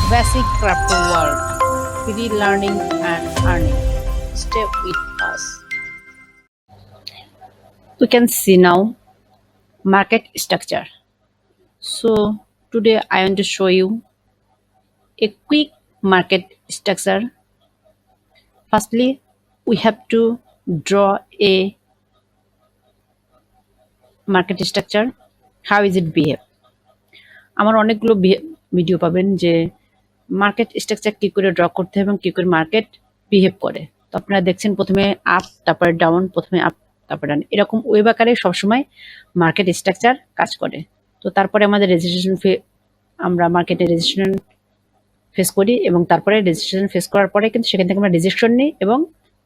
Basic crypto world, free learning and earning. Stay with us. We can see now market structure. So today I want to show you a quick market structure. Firstly, we have to draw a market structure. How is it behave? আমার অনেকগুলো video পাবেন যে market structure কি করে draw করতে হয় এবং কি করে মার্কেট বিহেভ করে। তো আপনারা দেখছেন প্রথমে আপ, তারপরে ডাউন, প্রথমে আপ, তারপরে ডাউন, এরকম ওয়েব আকারে সবসময় মার্কেট স্ট্রাকচার কাজ করে। তো তারপরে আমাদের রেজিস্ট্রেশন আমরা মার্কেটে রেজিস্ট্রেশন ফেস করি এবং তারপরে রেজিস্ট্রেশন ফেস করার পরে কিন্তু সেখান থেকে আমরা রেজিস্ট্রেশন নিই এবং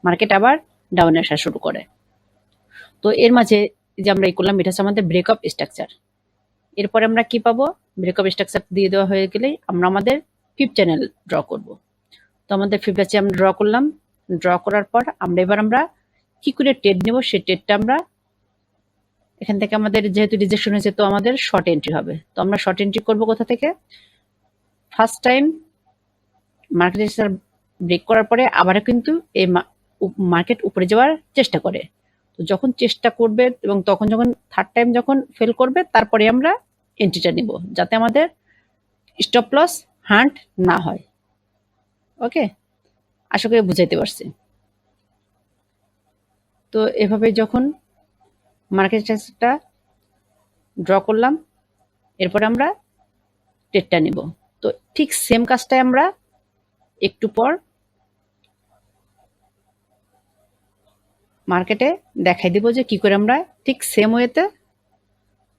মার্কেট আবার ডাউনে আসা শুরু করে। তো এর মাঝে যে আমরা এই করলাম, এটা হচ্ছে আমাদের ব্রেকআপ স্ট্রাকচার। এরপরে আমরা কি পাবো? ব্রেকআপ স্ট্রাকচার দিয়ে দেওয়া হয়ে গেলেই আমরা আমাদের ফিফথ চ্যানেল ড্র করব। তো আমাদের ফিফথ চ্যানেল আমরা ড্র করলাম। ড্র করার পর আমরা কি করে ট্রেড নেব, সেই ট্রেডটা আমরা এখান থেকে, আমাদের যেহেতু রিজেকশন হয়েছে তো আমাদের শর্ট এন্ট্রি হবে। তো আমরা শর্ট এন্ট্রি করব কোথা থেকে? ফার্স্ট টাইম মার্কেট ব্রেক করার পরে আবারও কিন্তু এই মার্কেট উপরে যাওয়ার চেষ্টা করে। তো যখন চেষ্টা করবে এবং যখন থার্ড টাইম যখন ফেল করবে, তারপরে আমরা এন্ট্রিটা নিব, যাতে আমাদের স্টপ লস হান্ট না হয়। ওকে, আশা করি বুঝাইতে পারছি। তো এভাবে যখন মার্কেট স্ট্রাকচারটা ড্র করলাম, এরপরে আমরা ট্রেডটা নিব। তো ঠিক সেম কাজটাই আমরা একটু পর মার্কেটে দেখাই দিব যে কি করে আমরা ঠিক সেম ওয়েতে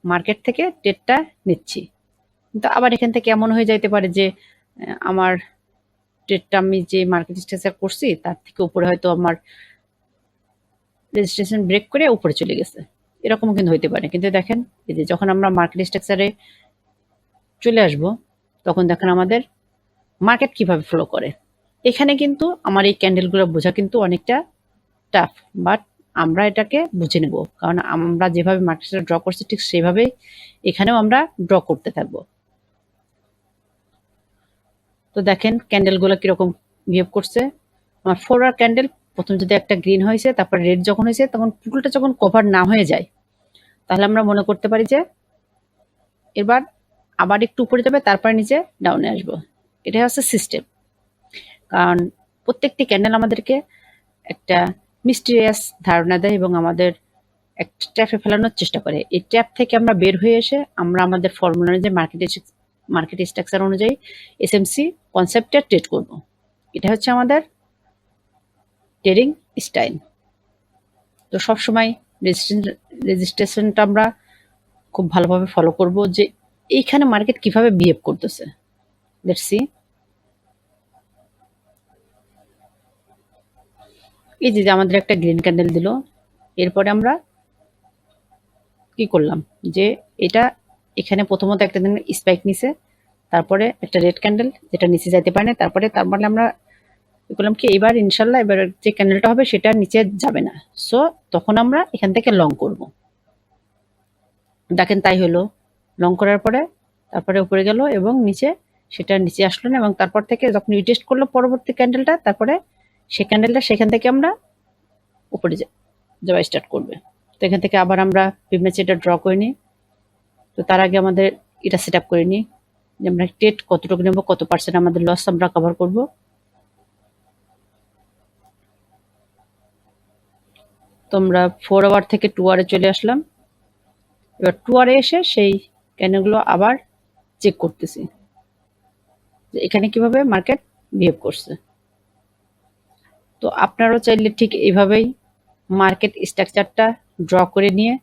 মার্কেট থেকে ট্রেডটা নিচ্ছি। কিন্তু আবার এখান থেকে এমন হয়ে যাইতে পারে যে আমার ট্রেডটা আমি যে মার্কেট স্ট্রাকচার করছি তার থেকে উপরে হয়তো আমার রেজিস্ট্রেশন ব্রেক করে উপরে চলে গেছে, এরকমও কিন্তু হইতে পারে। কিন্তু দেখেন, এই যে যখন আমরা মার্কেট স্ট্রাকচারে চলে আসব, তখন দেখেন আমাদের মার্কেট কিভাবে ফ্লো করে। এখানে কিন্তু আমার এই ক্যান্ডেলগুলো বোঝা কিন্তু অনেকটা টাফ, বাট আমরা এটাকে বুঝে নেব, কারণ আমরা যেভাবে মার্কেটটা ড্র করছি ঠিক সেভাবেই এখানেও আমরা ড্র করতে থাকবো। তো দেখেন ক্যান্ডেলগুলো কিরকম বিহেভ করছে। আমার 4 আওয়ার ক্যান্ডেল প্রথম যদি একটা গ্রিন হয়েছে, তারপর রেড যখন হয়েছে, তখন পুরোটা যখন কভার না হয়ে যায়, তাহলে আমরা মনে করতে পারি যে এবার আবার একটু উপরে যাবে, তারপরে নিচে ডাউনে আসবো। এটা হচ্ছে সিস্টেম, কারণ প্রত্যেকটি ক্যান্ডেল আমাদেরকে একটা মিস্টিরিয়াস ধারণা দেয় এবং আমাদের একটা ট্র্যাপে ফেলানোর চেষ্টা করে। এই ট্র্যাপ থেকে আমরা বের হয়ে এসে আমরা আমাদের ফর্মুলা অনুযায়ী মার্কেট স্ট্রাকচার অনুযায়ী এসএমসি কনসেপ্টে ট্রেড করব। এটা হচ্ছে আমাদের ট্রেডিং স্টাইল। তো সবসময় রেজিস্ট্রেশনটা আমরা খুব ভালোভাবে ফলো করব যে এইখানে মার্কেট কিভাবে বিহেভ করতেছে। Let's see. এই যে আমাদের একটা গ্রিন ক্যান্ডেল দিল, এরপরে আমরা কি করলাম যে এটা এখানে প্রথমত একটা দিন স্পাইক নিছে, তারপরে একটা রেড ক্যান্ডেল যেটা নিচে যাইতে পারে না, তারপরে আমরা বললাম কি এবার ইনশাল্লাহ এবার যে ক্যান্ডেলটা হবে সেটা নিচে যাবে না, সো তখন আমরা এখান থেকে লং করব। দেখেন তাই হলো, লং করার পরে তারপরে উপরে গেল এবং সেটা নিচে আসলো না, এবং তারপর থেকে যখন রিটেস্ট করলো পরবর্তী ক্যান্ডেলটা, তারপরে সেই ক্যান্ডেলটা সেখান থেকে আমরা উপরে যাওয়া স্টার্ট করবে। তো এখান থেকে আবার আমরা ফিবনাচি এটা ড্র করে নিই। তো তার আগে আমাদের এটা সেট আপ করে নিই যে আমরা ট্রেড কতটুকু নেব, কত পার্সেন্ট আমাদের লস আমরা কভার করব। তো আমরা 4 আওয়ার থেকে 2 আওয়ারে চলে আসলাম। এবার 2 আওয়ারে এসে সেই ক্যান্ডেলগুলো আবার চেক করতেছি যে এখানে কিভাবে মার্কেট বিহেভ করছে। তো আপনারাও চাইলে ঠিক এইভাবেই মার্কেট স্ট্রাকচারটা ড্র করে নিয়ে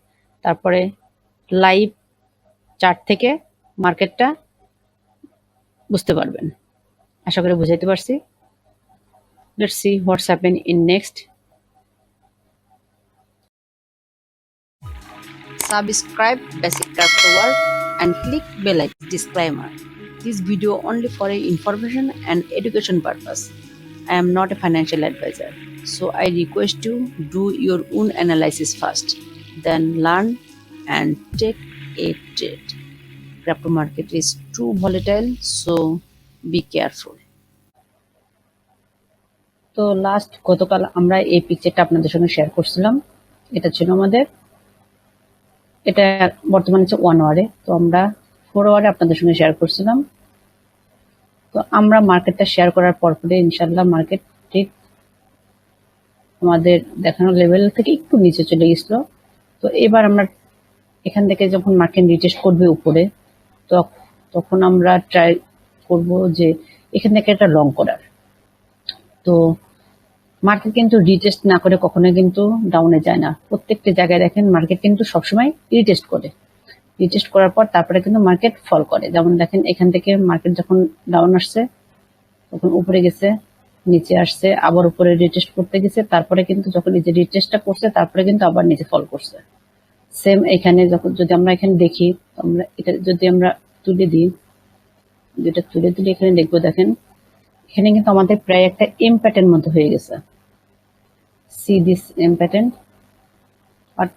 তারপরে লাইভ চার্ট থেকে মার্কেটটা বুঝতে পারবেন। আশা করি বুঝাইতে পারছি। Let's see what's happen in next. Subscribe Basic Crypto World and click bell icon. Disclaimer: this video only for information and education purpose. I am not a financial advisor, so I request you do your own analysis first, then learn and take a trade. Crypto market is too volatile, so be careful. তো last গতকাল আমরা এই পিকচারটা আপনাদের সঙ্গে share করছিলাম। এটা ছিল আমাদের, এটা বর্তমানে হচ্ছে 1 আওয়ারে, তো আমরা 4 আওয়ারে আপনাদের সঙ্গে শেয়ার করছিলাম। তো আমরা মার্কেটটা শেয়ার করার পরে ইনশাল্লাহ মার্কেট ঠিক আমাদের দেখানো লেভেল থেকে একটু নিচে চলে গেছিল। তো এবার আমরা এখান থেকে যখন মার্কেট রিটেস্ট করবে উপরে, তখন আমরা ট্রাই করব যে এখান থেকে একটা লং করার। তো মার্কেট কিন্তু রিটেস্ট না করে কখনোই কিন্তু ডাউনে যায় না। প্রত্যেকটা জায়গায় দেখেন মার্কেট কিন্তু সবসময় রিটেস্ট করে, রিটেস্ট করার পর তারপরে কিন্তু মার্কেট ফল করে। যেমন দেখেন এখান থেকে মার্কেট যখন ডাউন আসছে তখন উপরে গেছে, নিচে আসছে, আবার উপরে রিটেস্ট করতে গেছে, তারপরে কিন্তু যখন এই যে রিটেস্টটা করছে তারপরে কিন্তু আবার নিচে ফল করছে। সেম এখানে যখন যদি আমরা এখানে দেখি, আমরা এটা যদি আমরা তুলে দিই, যেটা তুলে দিলে এখানে দেখবো, দেখেন এখানে কিন্তু আমাদের প্রায় একটা এম প্যাটার্ন মতো হয়ে গেছে। See this M pattern. আর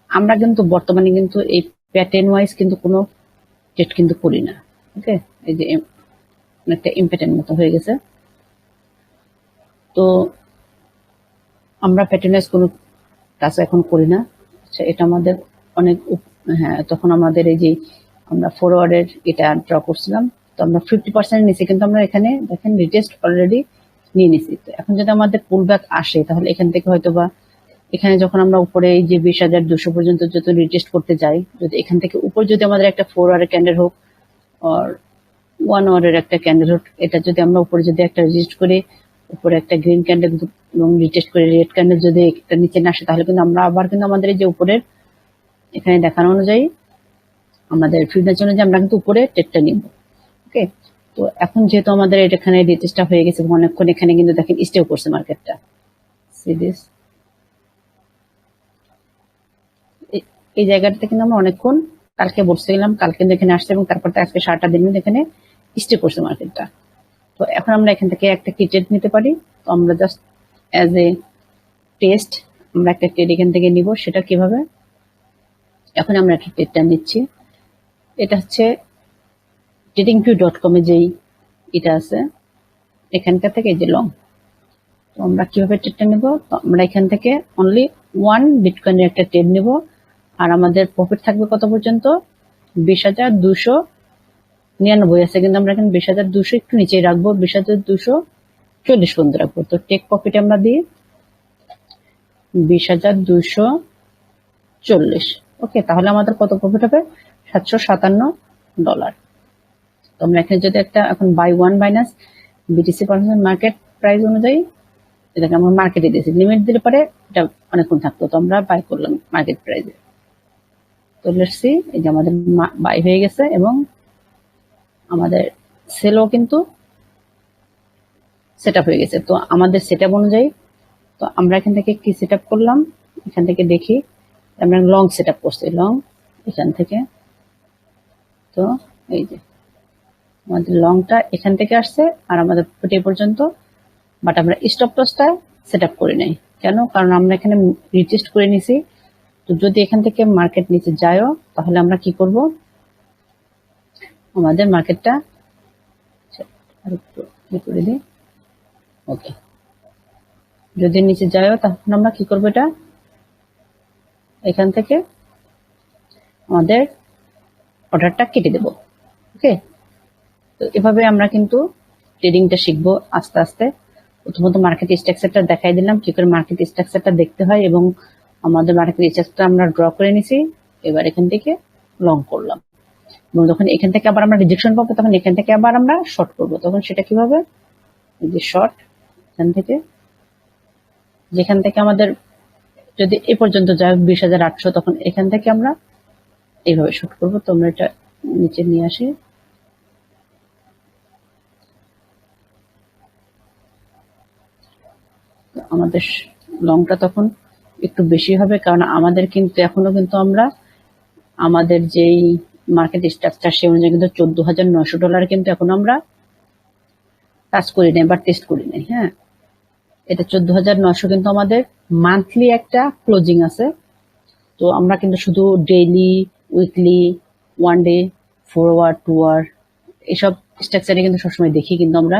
আমরা কিন্তু বর্তমানে কিন্তু এই প্যাটার্ন ওয়াইজ কিন্তু কোনো ট্রেড কিন্তু করি না। ওকে, এই যে একটা এম প্যাটার্ন মতো হয়ে গেছে। তো আমরা প্যাটার্ন ওয়াইজ কোনো কাজ এখন করি না। আচ্ছা, এটা আমাদের অনেক হ্যাঁ, তখন আমাদের এই যে আমরা ফরওয়ার্ডের এটা ড্র করছিলাম, তো আমরা 50% নিচে কিন্তু আমরা এখানে দেখেন রিটেস্ট অলরেডি নিয়ে নিছি। তো এখন যদি আমাদের পুল ব্যাক আসে তাহলে এখান থেকে হয়তো বা এখানে যখন আমরা উপরে এই যে 20,200 পর্যন্ত যত রিটেস্ট করতে যাই, যদি এখান থেকে উপর যদি আমাদের একটা 4 আওয়ারের ক্যান্ডেল হোক আর 1 আওয়ারের একটা ক্যান্ডেল হোক, এটা যদি আমরা উপরে যদি একটা রেজিস্ট করে উপরে একটা গ্রিন ক্যান্ডেল এবং রিটেস্ট করে রেড ক্যান্ডেল যদি একটা নিচে না আসে, তাহলে কিন্তু আমরা আবার কিন্তু আমাদের এই যে উপরের এখানে দেখানো অনুযায়ী আমাদের ফিবনাচি অনুযায়ী আমরা কিন্তু উপরে ট্রেডটা নিব। ওকে, তো এখন যেহেতু আমাদের এখানে রিটেস্টটা হয়ে গেছে অনেকক্ষণ, এখানে কিন্তু দেখেন স্টেও করছে মার্কেটটা। সি দিস, এই জায়গাটাতে কিন্তু আমরা অনেকক্ষণ কালকে বসছিলাম, কালকে কিন্তু এখানে আসছে এবং তারপর আজকে 7টা দিন এখানে স্টে করছে মার্কেটটা। তো এখন আমরা এখান থেকে একটা কি ট্রেড নিতে পারি। তো আমরা জাস্ট অ্যাজ এ টেস্ট আমরা একটা ট্রেড এখান থেকে নিব। সেটা কিভাবে, এখন আমরা একটা ট্রেডটা নিচ্ছি। এটা হচ্ছে tradingview.com এ যেই এটা আছে এখানকার থেকে এই যে লং। তো আমরা কিভাবে ট্রেডটা নিব, তো আমরা এখান থেকে অনলি 1 বিটকয়েনের একটা ট্রেড নিব। আর আমাদের প্রফিট থাকবে কত পর্যন্ত, 20,299 আছে, কিন্তু আমরা এখানে 20,200 একটু নিচেই রাখবো, 20,240 পর্যন্ত রাখবো। তো টেক প্রফিট আমরা দিই 20,240। ওকে, তাহলে আমাদের কত প্রফিট হবে, $757। তো আমরা এখানে যদি একটা এখন by 1 minus BTC percent market price অনুযায়ী এটাকে আমরা মার্কেটে দিয়েছি, লিমিট দিলে পরে এটা অনেকক্ষণ থাকতো, তো আমরা বাই করলাম মার্কেট প্রাইসে। তো লেটস সি, এই যে আমাদের বাই হয়ে গেছে এবং আমাদের সেলও কিন্তু সেট আপ হয়ে গেছে। তো আমাদের সেট আপ অনুযায়ী তো আমরা এখান থেকে কি সেট আপ করলাম, এখান থেকে দেখি আমরা লং সেট আপ করছি, লং এখান থেকে। তো এই যে আমাদের লংটা এখান থেকে আসছে আর আমাদের প্রতি পর্যন্ত, বাট আমরা স্টপ লসটা সেট আপ করে নেই। কেন, কারণ আমরা এখানে রিটেস্ট করে নিছি। তো যদি এখান থেকে মার্কেট নিচে যায়ও তাহলে আমরা কি করব, আমাদের মার্কেটটা আরেকটু করে দিই। ওকে, যদি নিচে যায়ও তখন আমরা কি করবো, এটা এখান থেকে আমাদের অর্ডারটা কেটে দেব। ওকে, তো এভাবে আমরা কিন্তু ট্রেডিংটা শিখবো আস্তে আস্তে। প্রথমত মার্কেট স্ট্রাকচারটা দেখাই দিলাম কি করে মার্কেট স্ট্রাকচারটা দেখতে হয় এবং আমাদের মার্কেট স্ট্রাকচারটা আমরা ড্র করে নিছি। এবার এখান থেকে লং করলাম এবং যখন এখান থেকে আবার আমরা রিজেকশন পাবো তখন এখান থেকে আবার আমরা শর্ট করবো। তখন সেটা কিভাবে, যে শর্ট এখান থেকে, যেখান থেকে আমাদের যদি এ পর্যন্ত যায় 20,800, তখন এখান থেকে আমরা এইভাবে শর্ট করবো। তো আমরা এটা নিচে নিয়ে আসি, আমাদের লংটা তখন একটু বেশি হবে, কারণ আমাদের কিন্তু এখনো কিন্তু আমরা আমাদের যেই মার্কেট স্ট্রাকচার সে অনুযায়ী কিন্তু $14,900 কিন্তু এখন আমরা টাচ করি নাই বা টেস্ট করি নাই। হ্যাঁ, এটা 14,900 কিন্তু আমাদের মান্থলি একটা ক্লোজিং আছে। তো আমরা কিন্তু শুধু daily, weekly, 1 day, 4 hour, 2 hour এসব স্ট্রাকচারে কিন্তু সবসময় দেখি, কিন্তু আমরা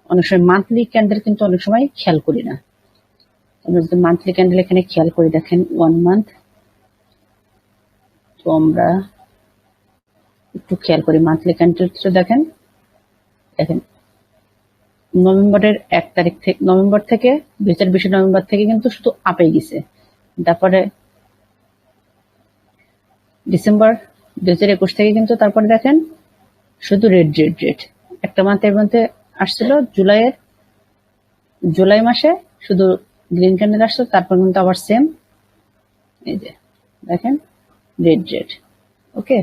অনেক সময় মান্থলি ক্যান্ডেল কিন্তু অনেক সময় খেয়াল করি না। আমরা যদি মান্থলি ক্যান্ডেল এখানে খেয়াল করি, দেখেন 1 মান্থ, তো আমরা একটু খেয়াল করি মান্থলি ক্যান্ডেলটা। দেখেন নভেম্বরের 1 তারিখ থেকে, নভেম্বর থেকে 2020 নভেম্বর থেকে কিন্তু শুধু আপে গেছে। তারপরে ডিসেম্বর 2021 থেকে কিন্তু তারপরে দেখেন শুধু রেড রেড রেড। একটা মান্থের মধ্যে আসছিল জুলাই মাসে শুধু গ্রিন ক্যান্ডেল আসলো, তারপর কিন্তু আবার সেম এই যে দেখেন রেড রেড। ওকে,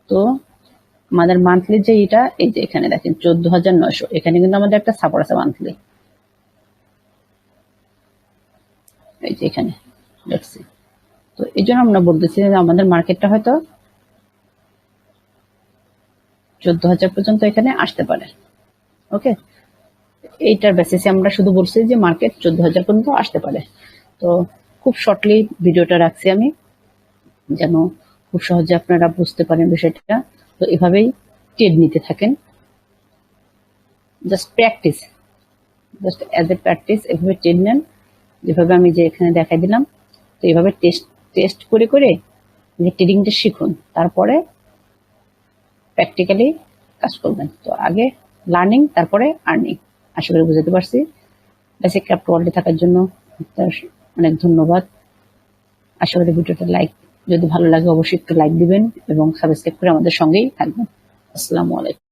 তো আমাদের মান্থলি যে এটা, এই যে এখানে দেখেন 14,900, এখানে কিন্তু আমাদের একটা সাপোর্ট আছে মান্থলি, এই যে এখানে দেখছি। তো এই জন্য আমরা বলতেছি যে আমাদের মার্কেটটা হয়তো 14,000 পর্যন্ত এখানে আসতে পারে। ওকে, এইটার বেসিসে আমরা শুধু বলছি যে মার্কেট 14,000 পর্যন্ত আসতে পারে। তো খুব শর্টলি ভিডিওটা রাখছি আমি, যেন খুব সহজে আপনারা বুঝতে পারেন বিষয়টা। তো এভাবেই ট্রেড নিতে থাকেন, just practice, just as a practice এভাবে ট্রেড নেন, যেভাবে আমি যে এখানে দেখাই দিলাম। তো এইভাবে টেস্ট করে করে যে ট্রেডিংটা শিখুন, তারপরে প্র্যাকটিক্যালি কাজ করবেন। তো আগে লার্নিং, তারপরে আর্নিং। আশা করি বুঝতে পারছি। বেসিক ক্রাফট ওয়ার্ল্ডে থাকার জন্য অনেক ধন্যবাদ। আশা করি ভিডিওটা যদি ভালো লাগে অবশ্যই একটু লাইক দিবেন এবং সাবস্ক্রাইব করে আমাদের সঙ্গেই থাকবেন। আসসালামু আলাইকুম।